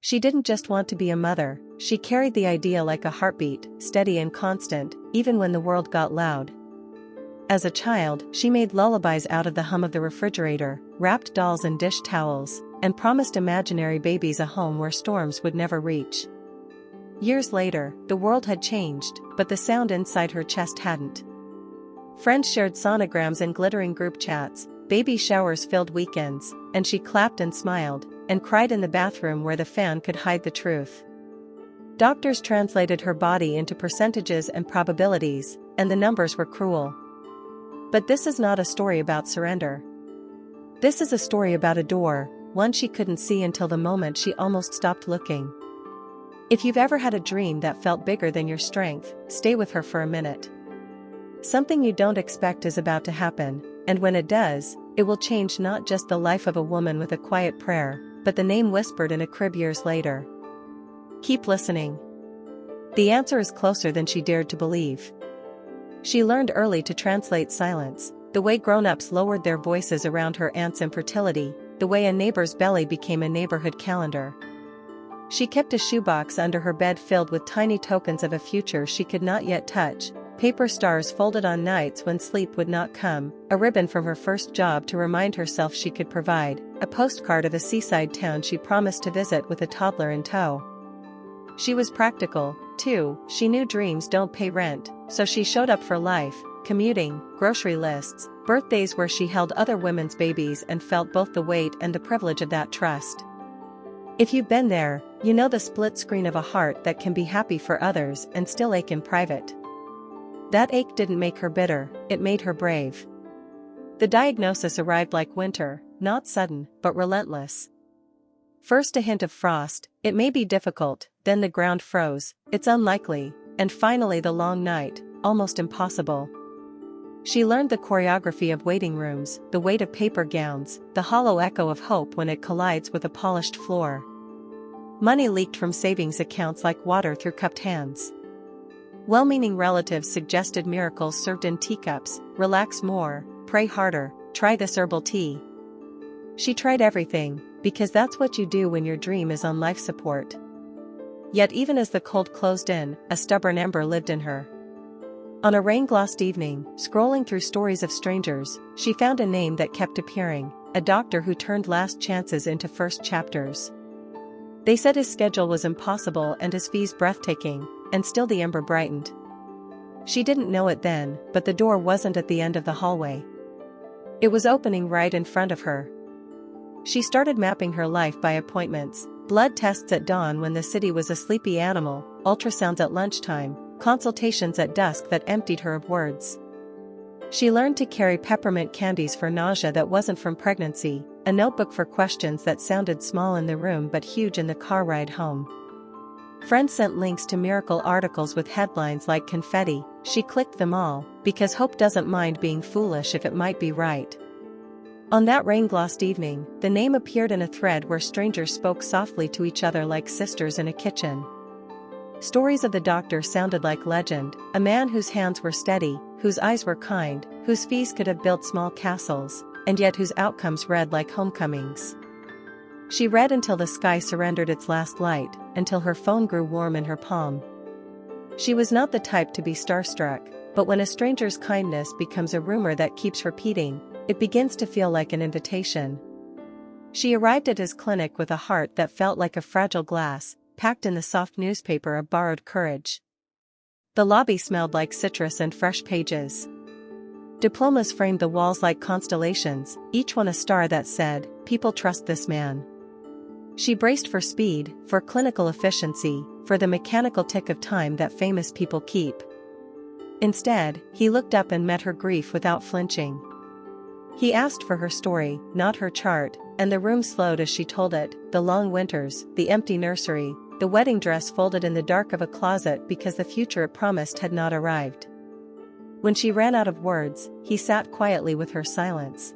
She didn't just want to be a mother, she carried the idea like a heartbeat, steady and constant, even when the world got loud. As a child, she made lullabies out of the hum of the refrigerator, wrapped dolls in dish towels, and promised imaginary babies a home where storms would never reach. Years later, the world had changed, but the sound inside her chest hadn't. Friends shared sonograms and glittering group chats, baby showers filled weekends, and she clapped and smiled, and cried in the bathroom where the fan could hide the truth. Doctors translated her body into percentages and probabilities, and the numbers were cruel. But this is not a story about surrender. This is a story about a door, one she couldn't see until the moment she almost stopped looking. If you've ever had a dream that felt bigger than your strength, stay with her for a minute. Something you don't expect is about to happen, and when it does, it will change not just the life of a woman with a quiet prayer, but the name whispered in a crib years later. Keep listening. The answer is closer than she dared to believe. She learned early to translate silence, the way grown-ups lowered their voices around her aunt's infertility, the way a neighbor's belly became a neighborhood calendar. She kept a shoebox under her bed filled with tiny tokens of a future she could not yet touch, paper stars folded on nights when sleep would not come, a ribbon from her first job to remind herself she could provide, a postcard of a seaside town she promised to visit with a toddler in tow. She was practical, too. She knew dreams don't pay rent, so she showed up for life, commuting, grocery lists, birthdays where she held other women's babies and felt both the weight and the privilege of that trust. If you've been there, you know the split screen of a heart that can be happy for others and still ache in private. That ache didn't make her bitter, it made her brave. The diagnosis arrived like winter, not sudden, but relentless. First a hint of frost, it may be difficult, then the ground froze, it's unlikely, and finally the long night, almost impossible. She learned the choreography of waiting rooms, the weight of paper gowns, the hollow echo of hope when it collides with a polished floor. Money leaked from savings accounts like water through cupped hands. Well-meaning relatives suggested miracles served in teacups, relax more, pray harder, try this herbal tea. She tried everything, because that's what you do when your dream is on life support. Yet even as the cold closed in, a stubborn ember lived in her. On a rain-glossed evening, scrolling through stories of strangers, she found a name that kept appearing, a doctor who turned last chances into first chapters. They said his schedule was impossible and his fees breathtaking, and still the ember brightened. She didn't know it then, but the door wasn't at the end of the hallway. It was opening right in front of her. She started mapping her life by appointments, blood tests at dawn when the city was a sleepy animal, ultrasounds at lunchtime, consultations at dusk that emptied her of words. She learned to carry peppermint candies for nausea that wasn't from pregnancy, a notebook for questions that sounded small in the room but huge in the car ride home. Friends sent links to miracle articles with headlines like confetti. She clicked them all, because hope doesn't mind being foolish if it might be right. On that rain-glossed evening, the name appeared in a thread where strangers spoke softly to each other like sisters in a kitchen. Stories of the doctor sounded like legend, a man whose hands were steady, whose eyes were kind, whose fees could have built small castles, and yet whose outcomes read like homecomings. She read until the sky surrendered its last light, until her phone grew warm in her palm. She was not the type to be starstruck, but when a stranger's kindness becomes a rumor that keeps repeating, it begins to feel like an invitation. She arrived at his clinic with a heart that felt like a fragile glass, packed in the soft newspaper of borrowed courage. The lobby smelled like citrus and fresh pages. Diplomas framed the walls like constellations, each one a star that said, "People trust this man." She braced for speed, for clinical efficiency, for the mechanical tick of time that famous people keep. Instead, he looked up and met her grief without flinching. He asked for her story, not her chart, and the room slowed as she told it, the long winters, the empty nursery, the wedding dress folded in the dark of a closet because the future it promised had not arrived. When she ran out of words, he sat quietly with her silence.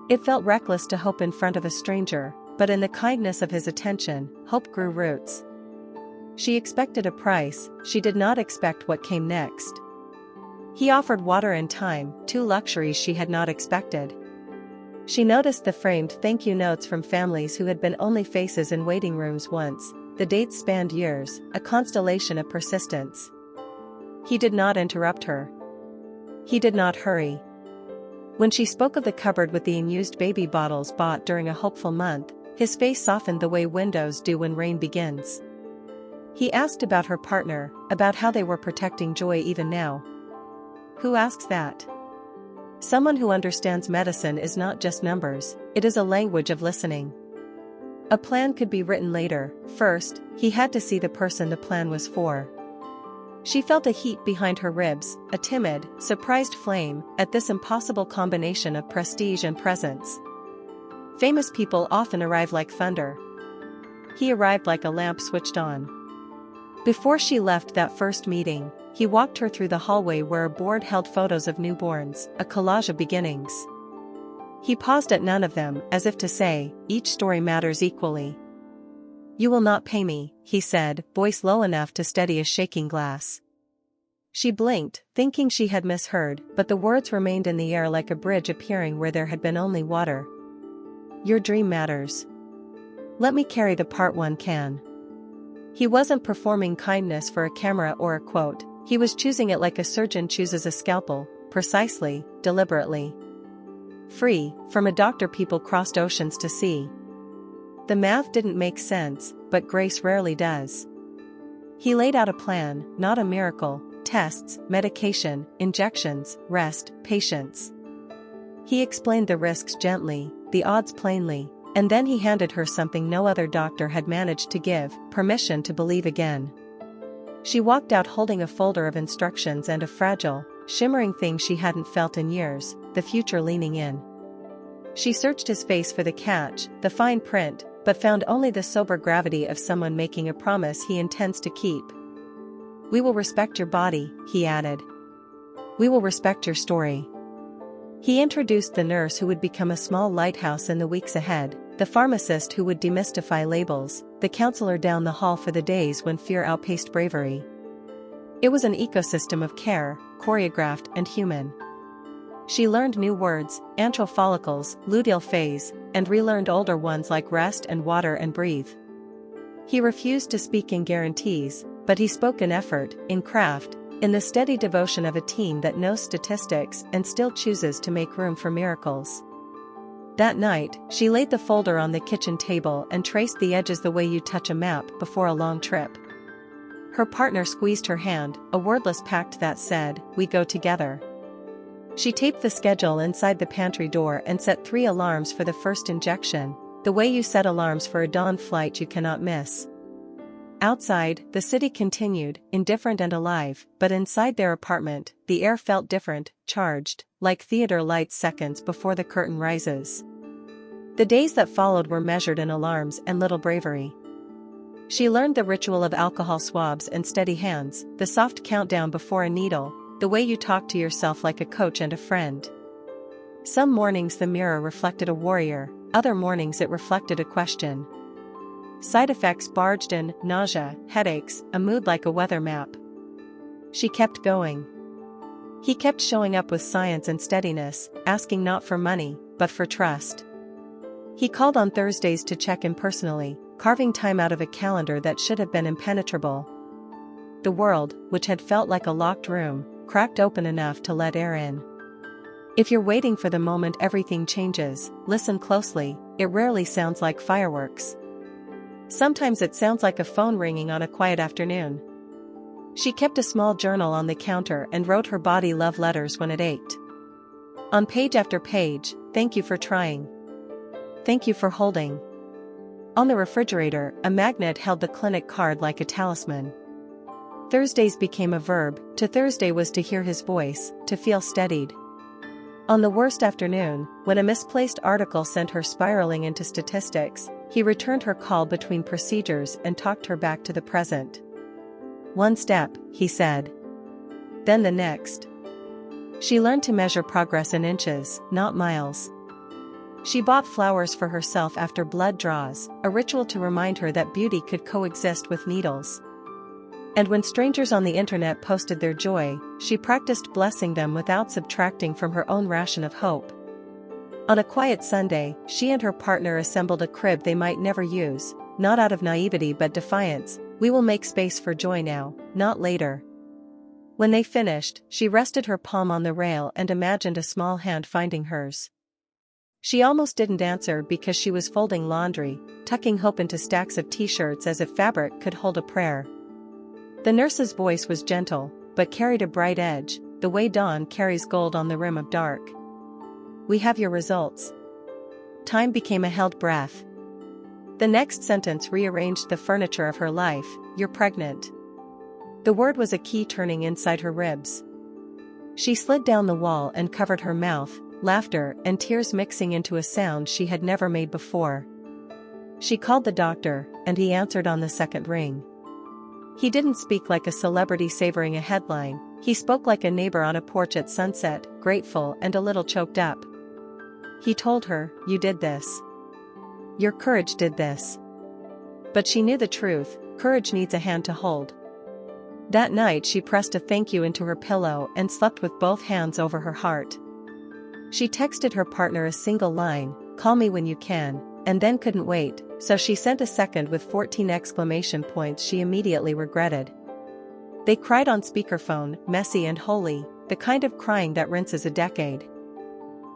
It felt reckless to hope in front of a stranger, but in the kindness of his attention, hope grew roots. She expected a price, she did not expect what came next. He offered water and time, two luxuries she had not expected. She noticed the framed thank you notes from families who had been only faces in waiting rooms once. The dates spanned years, a constellation of persistence. He did not interrupt her. He did not hurry. When she spoke of the cupboard with the unused baby bottles bought during a hopeful month, his face softened the way windows do when rain begins. He asked about her partner, about how they were protecting Joy even now. Who asks that? Someone who understands medicine is not just numbers, it is a language of listening. A plan could be written later. First, he had to see the person the plan was for. She felt a heat behind her ribs, a timid, surprised flame, at this impossible combination of prestige and presence. Famous people often arrive like thunder. He arrived like a lamp switched on. Before she left that first meeting, he walked her through the hallway where a board held photos of newborns, a collage of beginnings. He paused at none of them, as if to say, each story matters equally. "You will not pay me," he said, voice low enough to steady a shaking glass. She blinked, thinking she had misheard, but the words remained in the air like a bridge appearing where there had been only water. "Your dream matters. Let me carry the part one can." He wasn't performing kindness for a camera or a quote, he was choosing it like a surgeon chooses a scalpel, precisely, deliberately. Free, from a doctor people crossed oceans to see. The math didn't make sense, but grace rarely does. He laid out a plan, not a miracle: tests, medication, injections, rest, patience. He explained the risks gently, the odds plainly, and then he handed her something no other doctor had managed to give: permission to believe again. She walked out holding a folder of instructions and a fragile, shimmering thing she hadn't felt in years, the future leaning in. She searched his face for the catch, the fine print, but found only the sober gravity of someone making a promise he intends to keep. "We will respect your body," he added. "We will respect your story." He introduced the nurse who would become a small lighthouse in the weeks ahead, the pharmacist who would demystify labels, the counselor down the hall for the days when fear outpaced bravery. It was an ecosystem of care, choreographed and human. She learned new words: antral follicles, luteal phase, and relearned older ones like rest and water and breathe. He refused to speak in guarantees, but he spoke in effort, in craft, in the steady devotion of a team that knows statistics and still chooses to make room for miracles. That night, she laid the folder on the kitchen table and traced the edges the way you touch a map before a long trip. Her partner squeezed her hand, a wordless pact that said, "We go together." She taped the schedule inside the pantry door and set 3 alarms for the first injection, the way you set alarms for a dawn flight you cannot miss. Outside, the city continued, indifferent and alive, but inside their apartment, the air felt different, charged, like theater lights seconds before the curtain rises. The days that followed were measured in alarms and little bravery. She learned the ritual of alcohol swabs and steady hands, the soft countdown before a needle, the way you talk to yourself like a coach and a friend. Some mornings the mirror reflected a warrior, other mornings it reflected a question. Side effects barged in: nausea, headaches, a mood like a weather map. She kept going. He kept showing up with science and steadiness, asking not for money, but for trust. He called on Thursdays to check in personally, carving time out of a calendar that should have been impenetrable. The world, which had felt like a locked room, cracked open enough to let air in. If you're waiting for the moment everything changes, listen closely, it rarely sounds like fireworks. Sometimes it sounds like a phone ringing on a quiet afternoon. She kept a small journal on the counter and wrote her body love letters when it ached. On page after page, "Thank you for trying. Thank you for holding." On the refrigerator, a magnet held the clinic card like a talisman. Thursdays became a verb. To Thursday was to hear his voice, to feel steadied. On the worst afternoon, when a misplaced article sent her spiraling into statistics, he returned her call between procedures and talked her back to the present. "One step," he said. Then the next. She learned to measure progress in inches, not miles. She bought flowers for herself after blood draws, a ritual to remind her that beauty could coexist with needles. And when strangers on the internet posted their joy, she practiced blessing them without subtracting from her own ration of hope. On a quiet Sunday, she and her partner assembled a crib they might never use, not out of naivety but defiance. We will make space for joy now, not later. When they finished, she rested her palm on the rail and imagined a small hand finding hers. She almost didn't answer because she was folding laundry, tucking hope into stacks of t-shirts as if fabric could hold a prayer. The nurse's voice was gentle, but carried a bright edge, the way dawn carries gold on the rim of dark. We have your results. Time became a held breath. The next sentence rearranged the furniture of her life. You're pregnant. The word was a key turning inside her ribs. She slid down the wall and covered her mouth, laughter and tears mixing into a sound she had never made before. She called the doctor, and he answered on the second ring. He didn't speak like a celebrity savoring a headline, he spoke like a neighbor on a porch at sunset, grateful and a little choked up. He told her, "You did this. Your courage did this." But she knew the truth, courage needs a hand to hold. That night she pressed a thank you into her pillow and slept with both hands over her heart. She texted her partner a single line, "Call me when you can," and then couldn't wait, so she sent a second with 14 exclamation points she immediately regretted. They cried on speakerphone, messy and holy, the kind of crying that rinses a decade.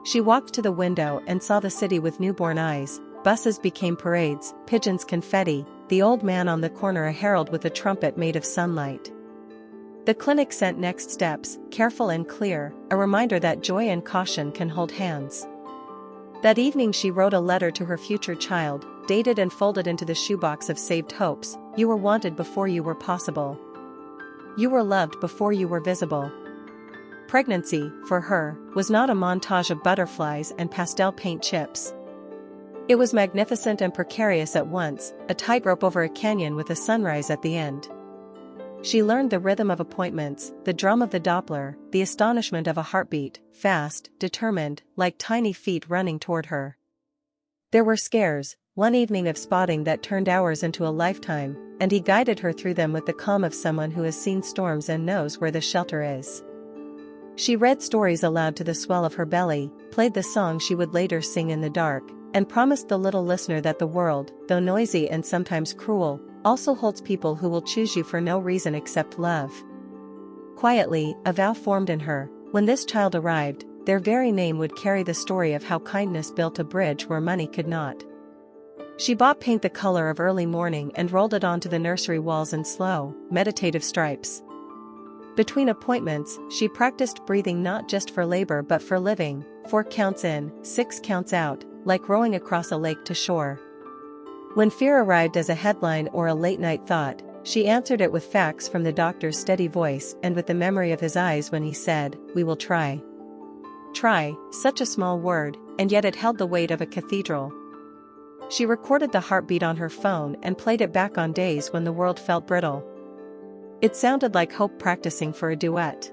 She walked to the window and saw the city with newborn eyes. Buses became parades, pigeons confetti, the old man on the corner a herald with a trumpet made of sunlight. The clinic sent next steps, careful and clear, a reminder that joy and caution can hold hands. That evening she wrote a letter to her future child, dated and folded into the shoebox of saved hopes. You were wanted before you were possible. You were loved before you were visible. Pregnancy, for her, was not a montage of butterflies and pastel paint chips. It was magnificent and precarious at once, a tightrope over a canyon with a sunrise at the end. She learned the rhythm of appointments, the drum of the Doppler, the astonishment of a heartbeat, fast, determined, like tiny feet running toward her. There were scares, one evening of spotting that turned hours into a lifetime, and he guided her through them with the calm of someone who has seen storms and knows where the shelter is. She read stories aloud to the swell of her belly, played the song she would later sing in the dark, and promised the little listener that the world, though noisy and sometimes cruel, also holds people who will choose you for no reason except love. Quietly, a vow formed in her: when this child arrived, their very name would carry the story of how kindness built a bridge where money could not. She bought paint the color of early morning and rolled it onto the nursery walls in slow, meditative stripes. Between appointments, she practiced breathing not just for labor but for living, 4 counts in, 6 counts out, like rowing across a lake to shore. When fear arrived as a headline or a late-night thought, she answered it with facts from the doctor's steady voice and with the memory of his eyes when he said, "We will try." Try, such a small word, and yet it held the weight of a cathedral. She recorded the heartbeat on her phone and played it back on days when the world felt brittle. It sounded like hope practicing for a duet.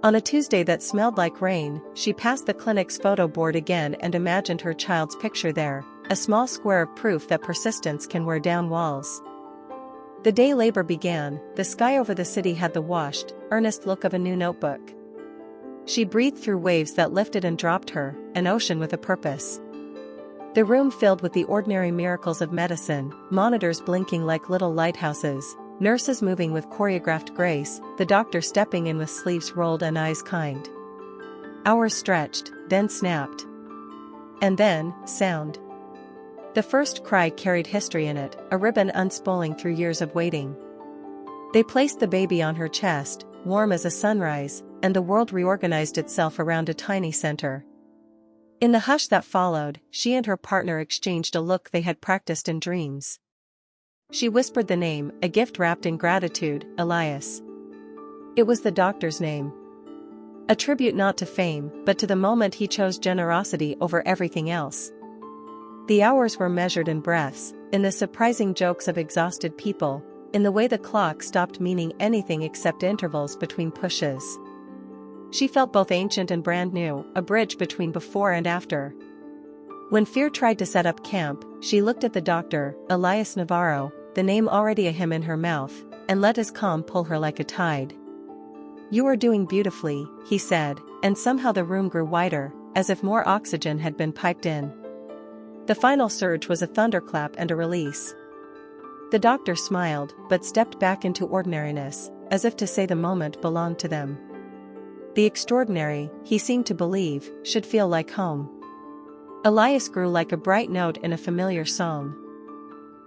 On a Tuesday that smelled like rain, she passed the clinic's photo board again and imagined her child's picture there, a small square of proof that persistence can wear down walls. The day labor began, the sky over the city had the washed, earnest look of a new notebook. She breathed through waves that lifted and dropped her, an ocean with a purpose. The room filled with the ordinary miracles of medicine, monitors blinking like little lighthouses, nurses moving with choreographed grace, the doctor stepping in with sleeves rolled and eyes kind. Hours stretched, then snapped. And then, sound. The first cry carried history in it, a ribbon unspooling through years of waiting. They placed the baby on her chest, warm as a sunrise, and the world reorganized itself around a tiny center. In the hush that followed, she and her partner exchanged a look they had practiced in dreams. She whispered the name, a gift wrapped in gratitude, Elias. It was the doctor's name. A tribute not to fame, but to the moment he chose generosity over everything else. The hours were measured in breaths, in the surprising jokes of exhausted people, in the way the clock stopped meaning anything except intervals between pushes. She felt both ancient and brand new, a bridge between before and after. When fear tried to set up camp, she looked at the doctor, Elias Navarro, the name already a hymn in her mouth, and let his calm pull her like a tide. "You are doing beautifully," he said, and somehow the room grew wider, as if more oxygen had been piped in. The final surge was a thunderclap and a release. The doctor smiled, but stepped back into ordinariness, as if to say the moment belonged to them. The extraordinary, he seemed to believe, should feel like home. Elias grew like a bright note in a familiar song.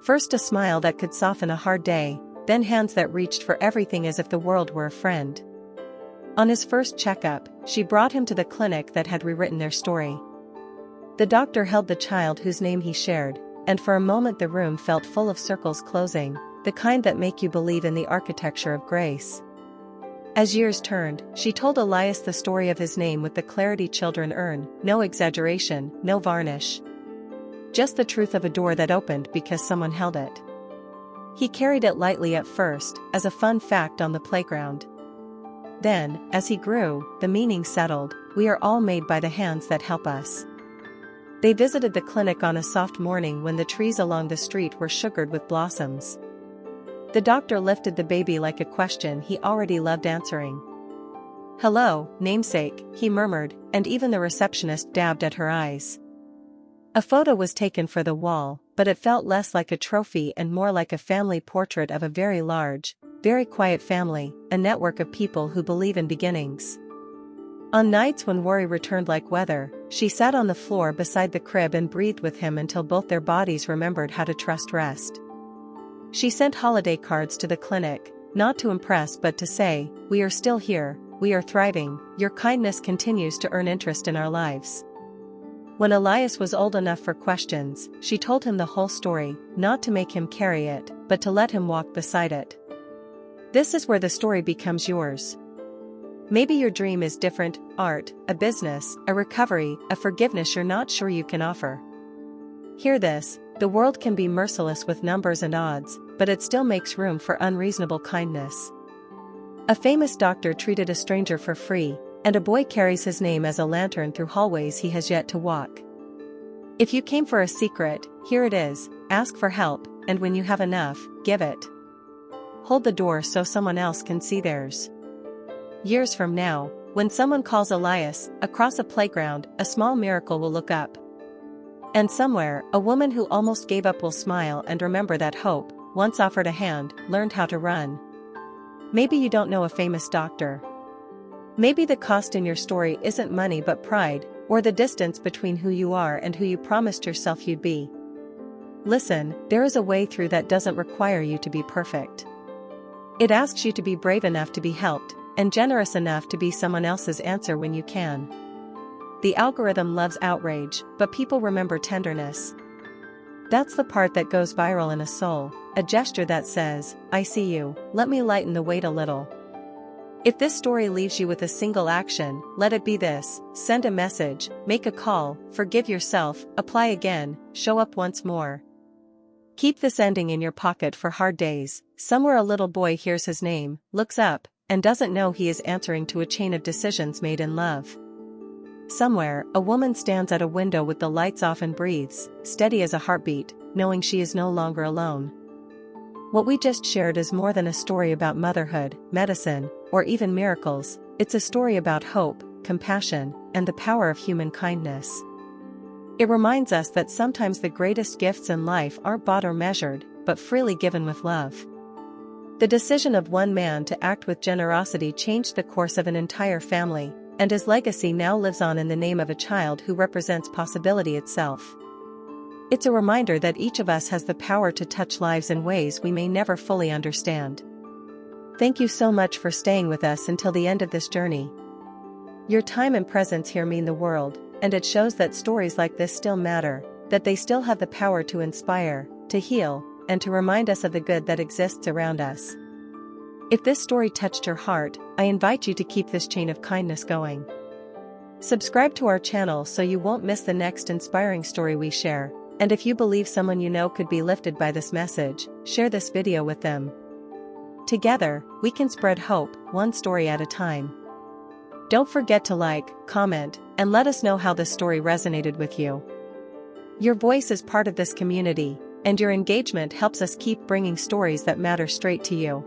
First a smile that could soften a hard day, then hands that reached for everything as if the world were a friend. On his first checkup, she brought him to the clinic that had rewritten their story. The doctor held the child whose name he shared, and for a moment the room felt full of circles closing, the kind that make you believe in the architecture of grace. As years turned, she told Elias the story of his name with the clarity children earn, no exaggeration, no varnish. Just the truth of a door that opened because someone held it. He carried it lightly at first, as a fun fact on the playground. Then, as he grew, the meaning settled, we are all made by the hands that help us. They visited the clinic on a soft morning when the trees along the street were sugared with blossoms. The doctor lifted the baby like a question he already loved answering. "Hello, namesake," he murmured, and even the receptionist dabbed at her eyes. A photo was taken for the wall, but it felt less like a trophy and more like a family portrait of a very large, very quiet family, a network of people who believe in beginnings. On nights when worry returned like weather, she sat on the floor beside the crib and breathed with him until both their bodies remembered how to trust rest. She sent holiday cards to the clinic, not to impress but to say, "We are still here, we are thriving, your kindness continues to earn interest in our lives." When Elias was old enough for questions, she told him the whole story, not to make him carry it, but to let him walk beside it. This is where the story becomes yours. Maybe your dream is different, art, a business, a recovery, a forgiveness you're not sure you can offer. Hear this, the world can be merciless with numbers and odds, but it still makes room for unreasonable kindness. A famous doctor treated a stranger for free, and a boy carries his name as a lantern through hallways he has yet to walk. If you came for a secret, here it is, ask for help, and when you have enough, give it. Hold the door so someone else can see theirs. Years from now, when someone calls Elias, across a playground, a small miracle will look up. And somewhere, a woman who almost gave up will smile and remember that hope, once offered a hand, learned how to run. Maybe you don't know a famous doctor. Maybe the cost in your story isn't money but pride, or the distance between who you are and who you promised yourself you'd be. Listen, there is a way through that doesn't require you to be perfect. It asks you to be brave enough to be helped, and generous enough to be someone else's answer when you can. The algorithm loves outrage, but people remember tenderness. That's the part that goes viral in a soul, a gesture that says, "I see you, let me lighten the weight a little." If this story leaves you with a single action, let it be this: send a message, make a call, forgive yourself, apply again, show up once more. Keep this ending in your pocket for hard days. Somewhere a little boy hears his name, looks up, and doesn't know he is answering to a chain of decisions made in love. Somewhere, a woman stands at a window with the lights off and breathes, steady as a heartbeat, knowing she is no longer alone. What we just shared is more than a story about motherhood, medicine, or even miracles. It's a story about hope, compassion, and the power of human kindness. It reminds us that sometimes the greatest gifts in life aren't bought or measured, but freely given with love. The decision of one man to act with generosity changed the course of an entire family, and his legacy now lives on in the name of a child who represents possibility itself. It's a reminder that each of us has the power to touch lives in ways we may never fully understand. Thank you so much for staying with us until the end of this journey. Your time and presence here mean the world, and it shows that stories like this still matter, that they still have the power to inspire, to heal, and to remind us of the good that exists around us. If this story touched your heart, I invite you to keep this chain of kindness going. Subscribe to our channel so you won't miss the next inspiring story we share, and if you believe someone you know could be lifted by this message, share this video with them. Together, we can spread hope, one story at a time. Don't forget to like, comment, and let us know how this story resonated with you. Your voice is part of this community, and your engagement helps us keep bringing stories that matter straight to you.